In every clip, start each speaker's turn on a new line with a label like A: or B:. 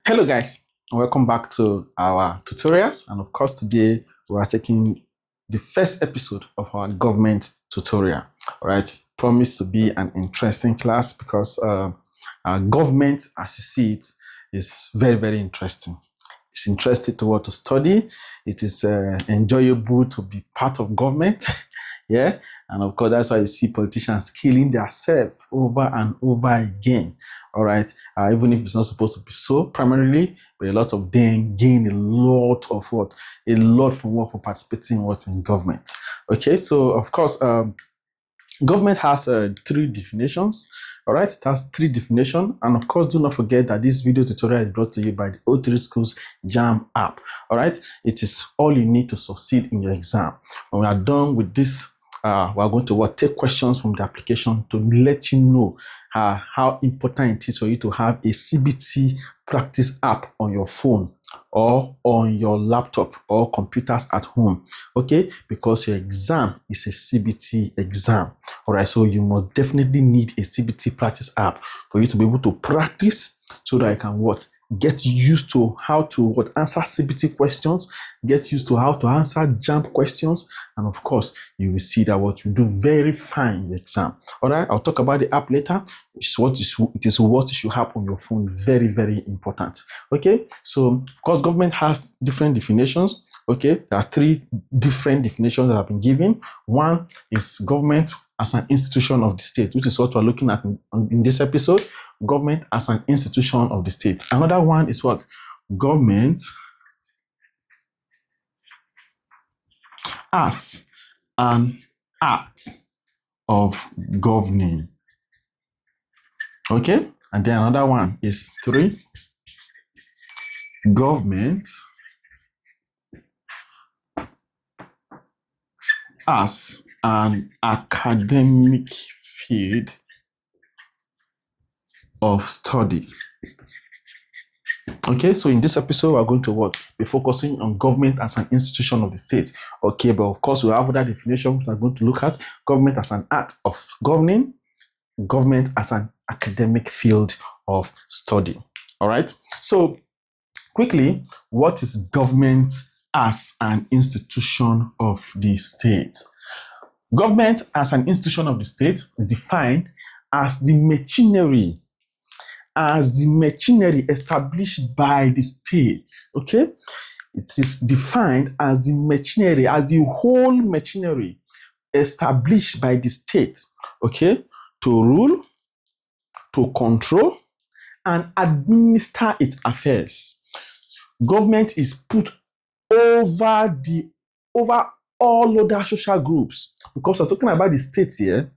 A: Hello guys, welcome back to our tutorials, and of course today we are taking the first episode of our government tutorial. All right, promise to be an interesting class because our government, as you see it, is very interesting. It's interesting to what to study. It is enjoyable to be part of government. Yeah, and of course that's why you see politicians killing themselves over and over again. All right, even if it's not supposed to be so primarily, but a lot of them gain a lot from for participating in government. Okay, so of course government has three definitions. All right, it has three definitions, and of course do not forget that this video tutorial is brought to you by the O3SCHOOLS JAMB app. All right, it is all you need to succeed in your exam. When we are done with this, we are going to take questions from the application to let you know how important it is for you to have a CBT practice app on your phone or on your laptop or computers at home. Okay, because your exam is a CBT exam. All right, so you must definitely need a CBT practice app for you to be able to practice so that you can get used to how to answer CBT questions, get used to how to answer JAMB questions, and of course you will see that you do very fine in the exam. All right, I'll talk about the app later. It is what you should have on your phone. Very important. Okay, so of course government has different definitions. Okay, there are three different definitions that have been given. One is government as an institution of the state, which is what we're looking at in this episode. Government as an institution of the state. Another one is what? Government as an act of governing. Okay, and then another one is three. Government as an academic field of study. Okay, so in this episode we're going to be focusing on government as an institution of the state. Okay, but of course we have other definitions we're going to look at. Government as an act of governing, government as an academic field of study. All right, so quickly, what is government as an institution of the state? Government as an institution of the state is defined as the machinery established by the state. Okay, it is defined as the machinery, as the whole machinery established by the state, okay, to rule, to control, and administer its affairs. Government is put over all other social groups, because we're talking about the state here.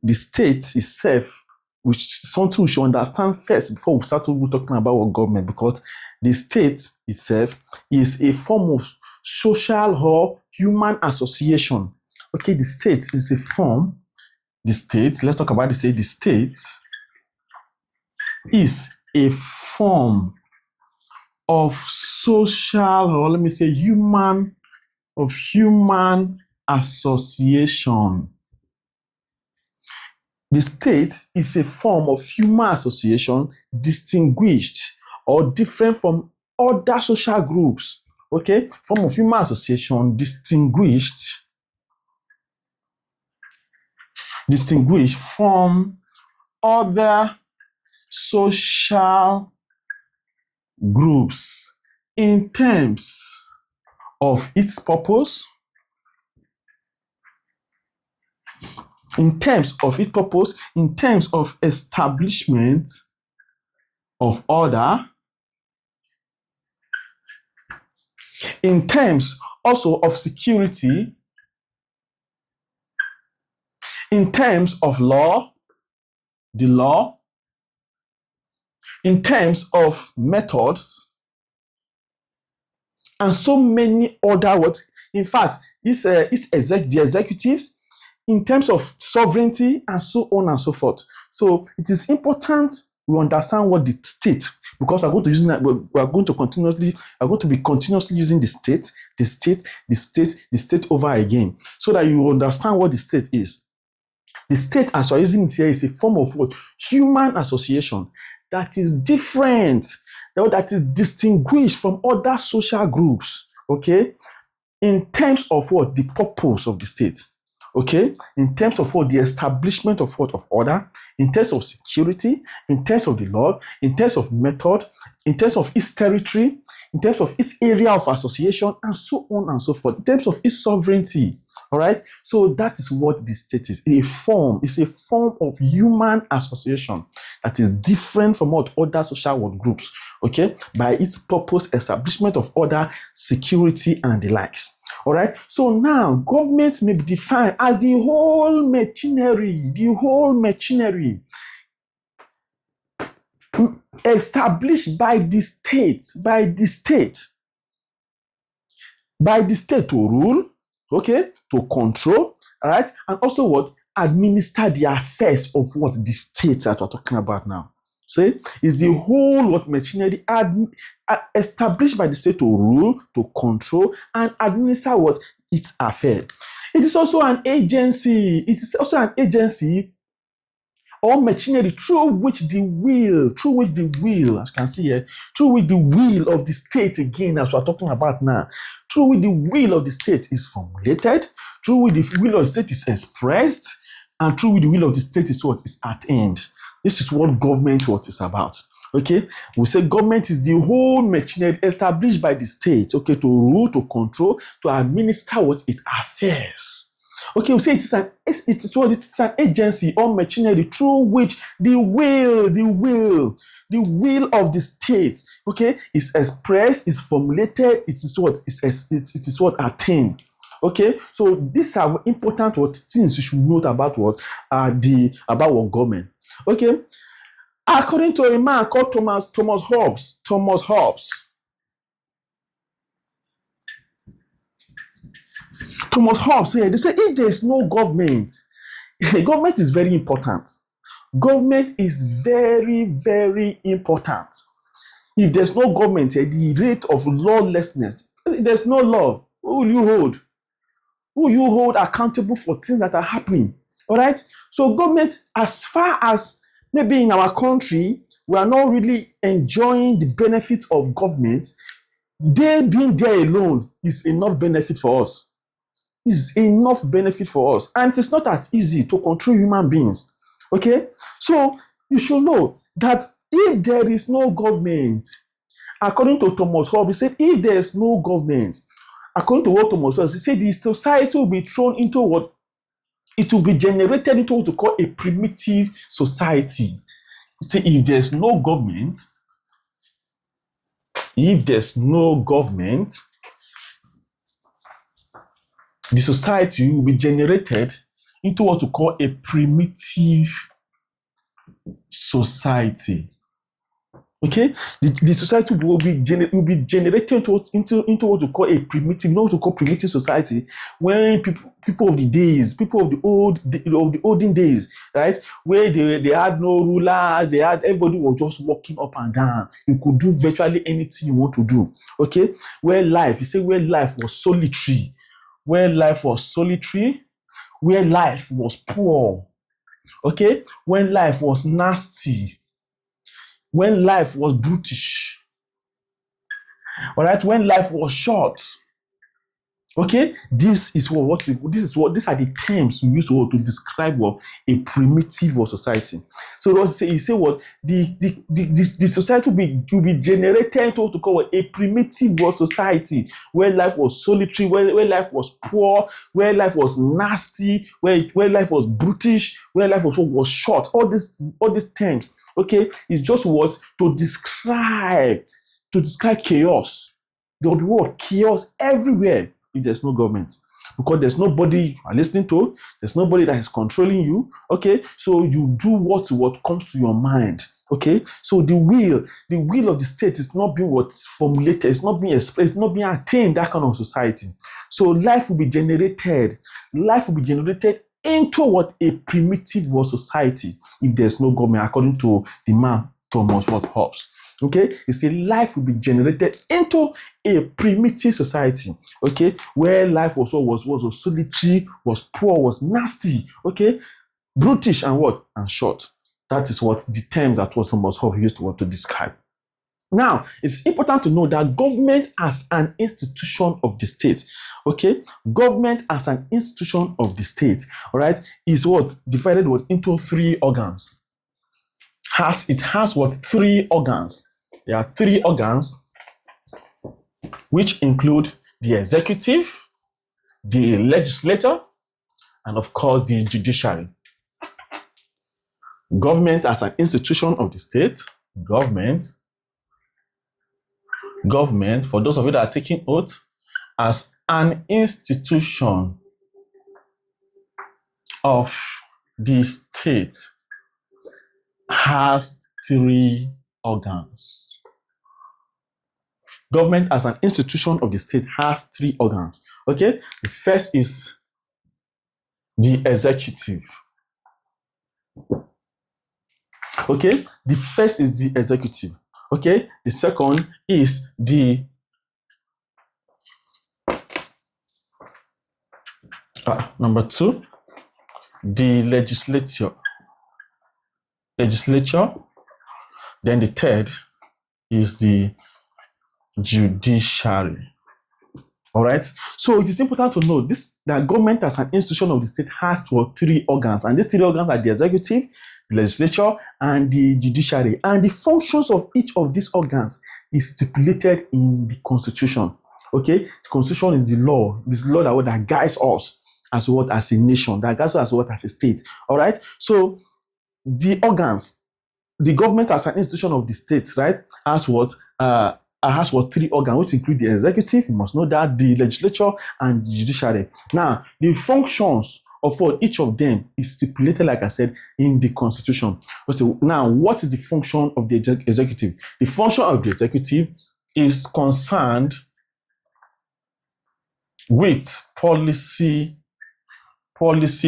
A: The state itself, which is something we should understand first before we start talking about what government, because the state itself is a form of social or human association. Okay, the state is a form. Let's talk about the state. The state is a form of social, or let me say human association. The state is a form of human association distinguished or different from other social groups. Okay, form of human association distinguished from other social groups in terms of its purpose, in terms of establishment of order, in terms also of security, in terms of the law, in terms of methods, and so many other words. In fact, the executives, in terms of sovereignty, and so on and so forth. So it is important we understand what the state, because we're going to be continuously using the state over again, so that you understand what the state is. The state, as we're using it here, is a form of human association that is different that is distinguished from other social groups, okay, in terms of what? The purpose of the state. Okay, in terms of what? The establishment of what? Of order, in terms of security, in terms of the law, in terms of method, in terms of its territory, in terms of its area of association, and so on and so forth, in terms of its sovereignty. All right, so that is what the state is. It's a form of human association that is different from what other social world groups, okay, by its purpose, establishment of order, security, and the likes. All right, so now government may be defined as the whole machinery established by the state to rule, okay, to control, all right, and also what? Administer the affairs of what? The state that we're talking about now. See, is the whole what machinery established by the state to rule, to control, and administer what? Its affair. It is also an agency. Or machinery through which the will, as you can see here, through which the will of the state, again, as we're talking about now, through which the will of the state is formulated, through which the will of the state is expressed, and through which the will of the state is what? Is attained. This is what government what is about. Okay, we say government is the whole machinery established by the state, okay, to rule, to control, to administer what? Its affairs. Okay, we say it is an agency or machinery through which the will of the state, okay, is expressed, is formulated, it is what attained. Okay, so these are important things you should note about about government. Okay, according to a man called Thomas Hobbes. Thomas Hobbes said, they say if there is no government, government is very important. Government is very, very important. If there's no government, the rate of lawlessness, there's no law. Who will you hold? Who you hold accountable for things that are happening? All right. So government, as far as maybe in our country, we are not really enjoying the benefits of government. They being there alone is enough benefit for us. Is enough benefit for us, and it is not as easy to control human beings. Okay, so you should know that if there is no government, according to Thomas Hobbes, he said, if there is no government, according to what Thomas Hobbes, he said, the society will be thrown into what? It will be generated into what we call a primitive society. He said, if there's no government, the society will be generated into what we call a primitive society. Okay, the society will be generated into what we call a primitive society, when people of the olden days, right, where they had no ruler, everybody was just walking up and down. You could do virtually anything you want to do. Okay, where life was solitary. Where life was poor, okay, when life was nasty, when life was brutish, all right, when life was short. Okay, these are the terms we use to describe a primitive society. So he say what the society will be generated into what we call a primitive society, where life was solitary, where life was poor, where life was nasty, where life was brutish, where life was short. All these terms, okay, is just what to describe chaos. The word chaos everywhere. If there's no government, because there's nobody you are listening to, there's nobody that is controlling you. Okay, so you do what comes to your mind. Okay, so the will of the state is not being formulated, it's not being expressed, it's not being attained. That kind of society. So life will be generated into what a primitive society if there's no government, according to the man Thomas Hobbes. Okay, he said life will be generated into a primitive society, okay, where life was solitary, was poor, was nasty, okay, brutish, and short. That is what the terms that Thomas Hobbes used to describe. Now, it's important to know that government as an institution of the state, okay, government as an institution of the state, all right, is what divided into three organs. It has what? Three organs. There are three organs, which include the executive, the legislature, and of course the judiciary. Government as an institution of the state, government, for those of you that are taking oath, as an institution of the state has three organs. Government as an institution of the state has three organs. Okay, the first is the executive. Okay, the first is the executive. Okay, the second is the number two, the legislature. Then the third is the judiciary. All right. So it is important to know that government as an institution of the state has three organs, and these three organs are the executive, the legislature, and the judiciary. And the functions of each of these organs is stipulated in the Constitution. Okay, the Constitution is the law. This law that guides us as a nation, that guides us as a state. All right. So the organs, the government as an institution of the state, right, has three organs, which include the executive, you must know that, the legislature, and the judiciary. Now, the functions of each of them is stipulated, like I said, in the Constitution. So now, what is the function of the executive? The function of the executive is concerned with policy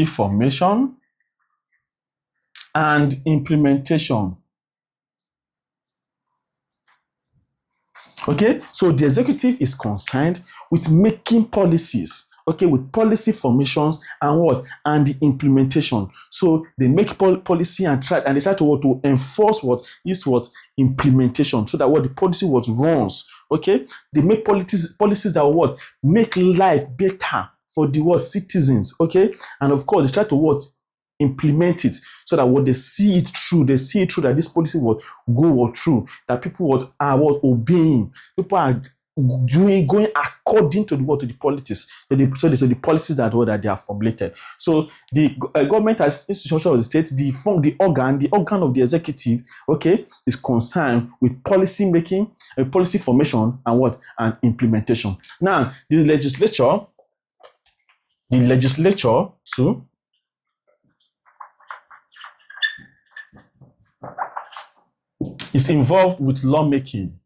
A: formation and implementation. Okay, so the executive is concerned with making policies, okay, with policy formations and the implementation. So they make policy and they try to enforce implementation, so that the policy runs. Okay, they make policies that make life better for the citizens. Okay, and of course they try to implement it, so that they see it through. They see it through, that this policy will go through, that people are obeying. People are going according to the policies, to the policies that they are formulated. So the government as institution of the state, the organ of the executive, okay, is concerned with policy making, policy formation, and implementation. Now, the legislature too is involved with lawmaking.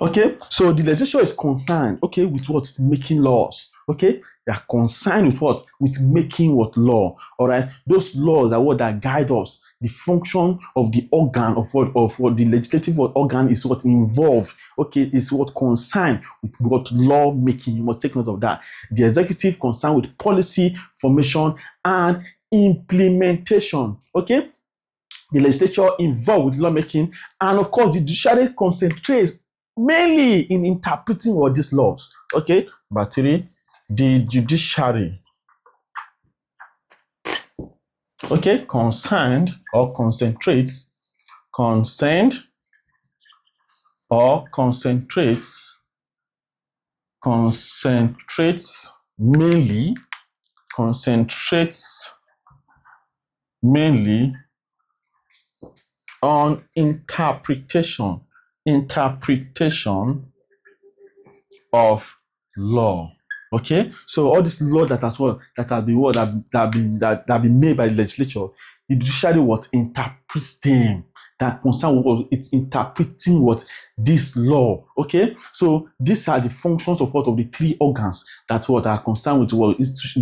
A: Okay, so the legislature is concerned, okay, with making laws. Okay, they are concerned with making law. All right, those laws are that guide us. The function of the organ of the legislative organ is involved. Okay, is concerned with law making. You must take note of that. The executive concerned with policy formation and implementation. Okay, the legislature involved with lawmaking, and of course the judiciary concentrates mainly in interpreting these laws. Okay, number three, the judiciary. Okay, concerned or concentrates mainly on interpretation of law. Okay, so all this law that have been made by the legislature, the judiciary interprets them. That concern it's interpreting this law. Okay, so these are the functions of the three organs that are concerned with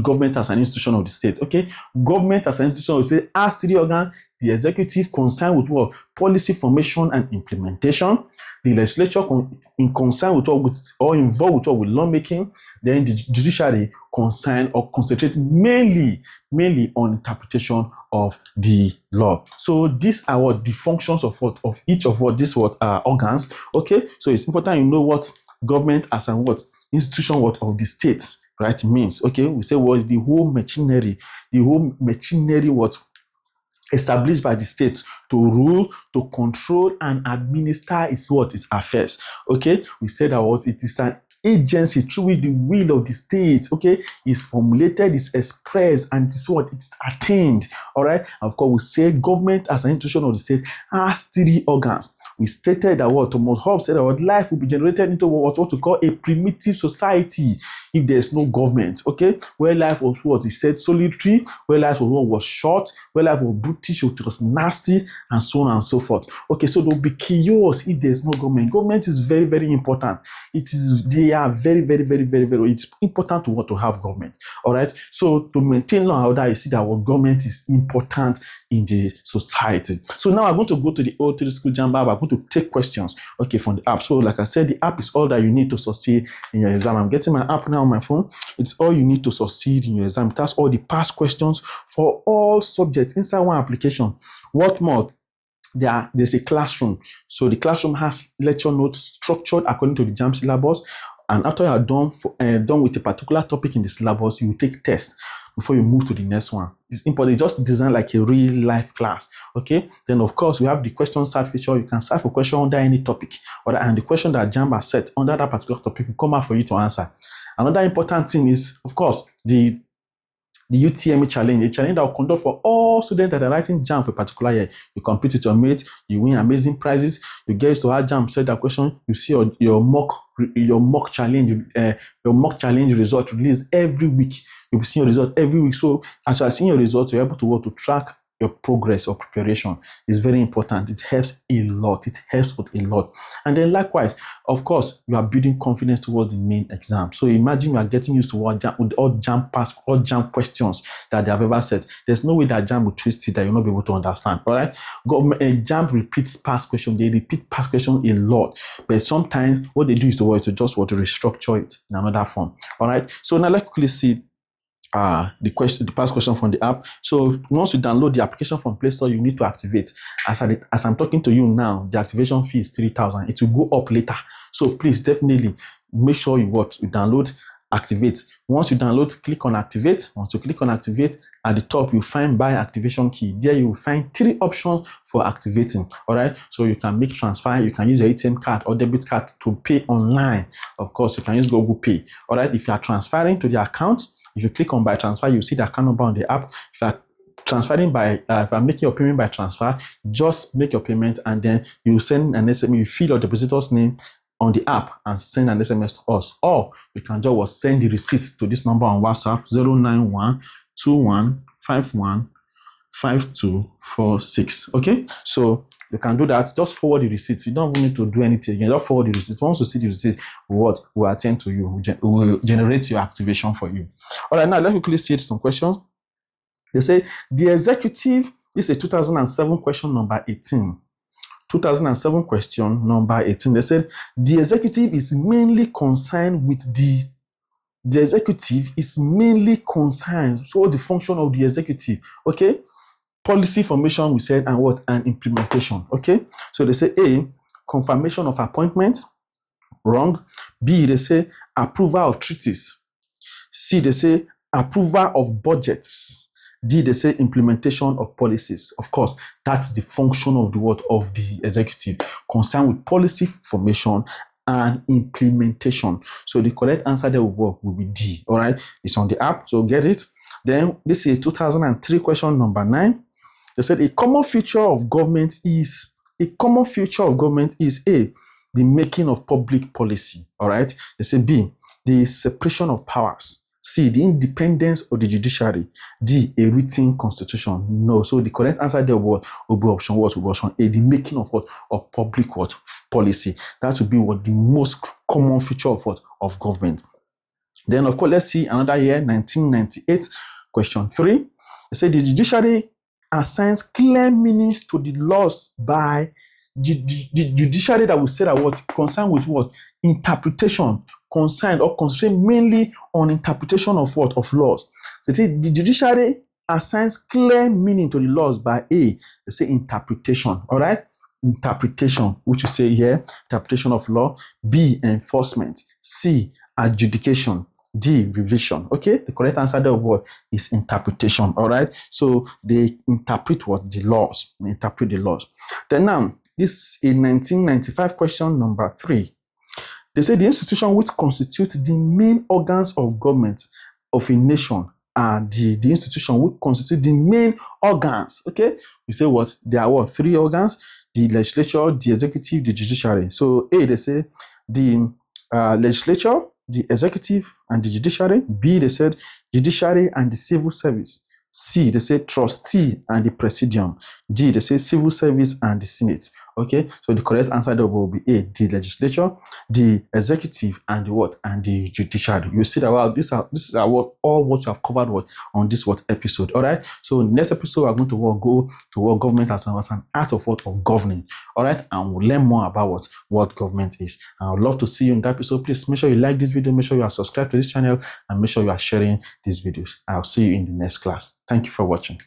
A: government as an institution of the state. Okay, government as an institution of the state has three organs. The executive concerned with what? Policy formation and implementation. The legislature in concern with what with, or involved with what with lawmaking. Then the judiciary concerned or concentrate mainly on interpretation of the law. So these are what the functions of what of each of what these what organs. Okay, so it's important you know what government as and what institution what of the state, right, means. Okay, we say what is the whole machinery what established by the state to rule, to control, and administer its what? Its affairs. Okay, we said that what it is an agency through which the will of the state, okay, is formulated, is expressed, and it's what? It's attained. All right. And of course, we say government as an institution of the state has three organs. We stated that what Thomas Hobbes said that what life will be generated into what we call a primitive society if there's no government. Okay, where life was what he said solitary, where life was short, where life was brutish, it was nasty, and so on and so forth. Okay, so there'll be chaos if there's no government. Government is very, very important. They are very, very, very, very, very. It's important to want to have government. All right. So to maintain law and order, you see that what government is important in the society. So now I'm going to go to the O3SCHOOLS JAMB app. I'm going to take questions, okay, from the app. So like I said, the app is all that you need to succeed in your exam. I'm getting my app now on my phone. It's all you need to succeed in your exam. It has all the past questions for all subjects inside one application. What more? There's a classroom. So the classroom has lecture notes structured according to the JAMB syllabus. And after you are done with a particular topic in the syllabus, you will take tests before you move to the next one. It's important. It's just designed like a real life class. Okay. Then of course we have the question search feature. You can search for question under any topic, and the question that JAMB has set under that particular topic will come out for you to answer. Another important thing is, of course, the UTME challenge, a challenge that will conduct for all students that are writing JAMB for a particular year. You compete with your mate, you win amazing prizes, you get to how JAMB said that question, you see your mock challenge result released every week. You'll be seeing your result every week. So as you are seeing your results, you're able to track your progress or preparation. Is very important. It helps a lot. It helps with a lot. And then likewise, of course, you are building confidence towards the main exam. So imagine you are getting used to all JAMB questions that they have ever said. There's no way that JAMB will twist it that you'll not be able to understand. All right. JAMB repeats past questions. They repeat past questions a lot. But sometimes what they do is to just restructure it in another form. All right. So now let's quickly see the past question from the app. So once you download the application from Play Store, you need to activate. As I'm talking to you now, the activation fee is 3,000. It will go up later. So please definitely make sure you download, activate. Once you download, click on activate. Once you click on activate, at the top you find buy activation key. There you will find 3 options for activating. All right. So you can make transfer, you can use your ATM card or debit card to pay online. Of course, you can use Google Pay. All right. If you are transferring to the account, if you click on buy transfer, you see the account number on the app. If you are transferring if I'm making your payment by transfer, just make your payment and then you send an SMS. You fill your depositor's name on the app and send an SMS to us, or you can just send the receipts to this number on WhatsApp 09121515246. Okay, so you can do that. Just forward the receipts. You don't even need to do anything again. Just forward the receipts. Once you see the receipts, we'll attend to you. We'll generate your activation for you. All right, now let's quickly see some questions. They say the executive, this is a 2007 question number 18. 2007 question number 18. They said the executive is mainly concerned with the executive is mainly concerned. So the function of the executive, okay? Policy formation, we said, and implementation. Okay. So they say A, confirmation of appointments. Wrong. B, they say approval of treaties. C, they say approval of budgets. D, they say implementation of policies. Of course, that's the function of the executive, concerned with policy formation and implementation. So the correct answer there will be D. All right. It's on the app, so get it. Then this is a 2003 question number 9. They said a common feature of government is A, the making of public policy. All right. They say B, the separation of powers. C, the independence of the judiciary. D, a written constitution. No. So the correct answer there will be option A, the making of public policy. That would be the most common feature of government. Then of course, let's see another year, 1998, question 3. They say the judiciary assigns clear meanings to the laws by the judiciary that will say that what concerned with what interpretation, concerned or constrained mainly on interpretation of what of laws. So the judiciary assigns clear meaning to the laws by A, they say interpretation, all right? Interpretation, which you say here, interpretation of law. B, enforcement. C, adjudication. D, revision. Okay, the correct answer there what is interpretation. All right, so they interpret what the laws. They interpret the laws. Then now, this in 1995 question number 3. They say the institution which constitutes the main organs of government of a nation are the institution which constitute the main organs. Okay, we say what? There are what? 3 organs: the legislature, the executive, the judiciary. So A, they say the legislature, the executive, and the judiciary. B, they said judiciary and the civil service. C, they say trustee and the presidium. D, they say civil service and the senate. Okay, so the correct answer there will be A, the legislature, the executive, and the what? And the judiciary. You see that wow, this is what all what you have covered what on this what episode. All right. So next episode we are going to go to what government as an art of what of governing. All right, and we'll learn more about what government is. I would love to see you in that episode. Please make sure you like this video, make sure you are subscribed to this channel, and make sure you are sharing these videos. I'll see you in the next class. Thank you for watching.